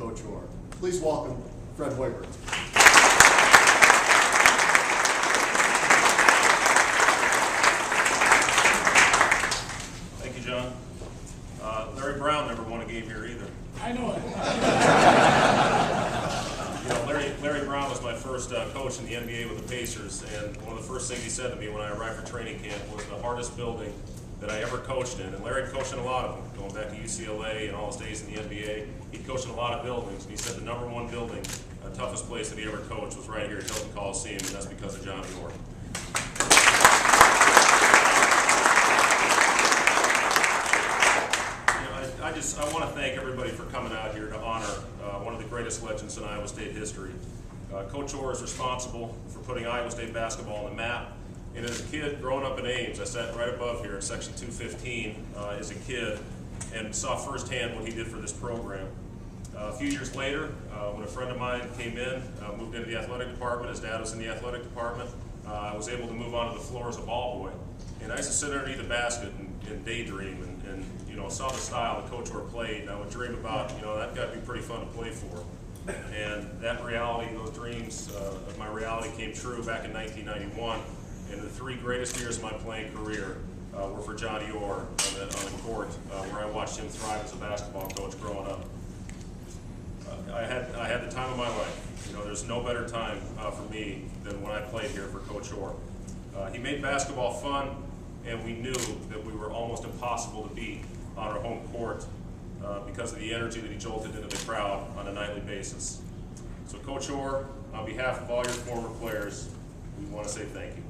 Coach Orr. Please welcome Fred Hoiberg. Thank you, John. Larry Brown never won a game here either. I know it. You know, Larry Brown was my first coach in the NBA with the Pacers, and one of the first things he said to me when I arrived for training camp was the hardest building that I ever coached in. And Larry coached in a lot of them, going back to UCLA and all his days in the NBA. He coached in a lot of buildings, and he said the number one building, toughest place that he ever coached was right here at Hilton Coliseum, and that's because of Johnny Orr. I want to thank everybody for coming out here to honor one of the greatest legends in Iowa State history. Coach Orr is responsible for putting Iowa State basketball on the map. And as a kid, growing up in Ames, I sat right above here in section 215 as a kid and saw firsthand what he did for this program. A few years later, when a friend of mine came in, moved into the athletic department, his dad was in the athletic department, I was able to move onto the floor as a ball boy. And I used to sit underneath the basket and daydream and you know, saw the style that Coach Orr played, and I would dream about, you know, that got to be pretty fun to play for. And that reality, those dreams of my reality came true back in 1991. And the three greatest years of my playing career were for Johnny Orr on the court, where I watched him thrive as a basketball coach growing up. I had the time of my life. You know, there's no better time for me than when I played here for Coach Orr. He made basketball fun, and we knew that we were almost impossible to beat on our home court because of the energy that he jolted into the crowd on a nightly basis. So Coach Orr, on behalf of all your former players, we want to say thank you.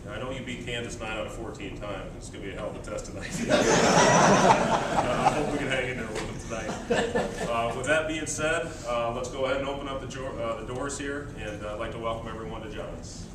I know you beat Kansas 9 out of 14 times. It's going to be a hell of a test tonight. I hope we can hang in there with them tonight. With that being said, let's go ahead and open up the doors here, and I'd like to welcome everyone to join us.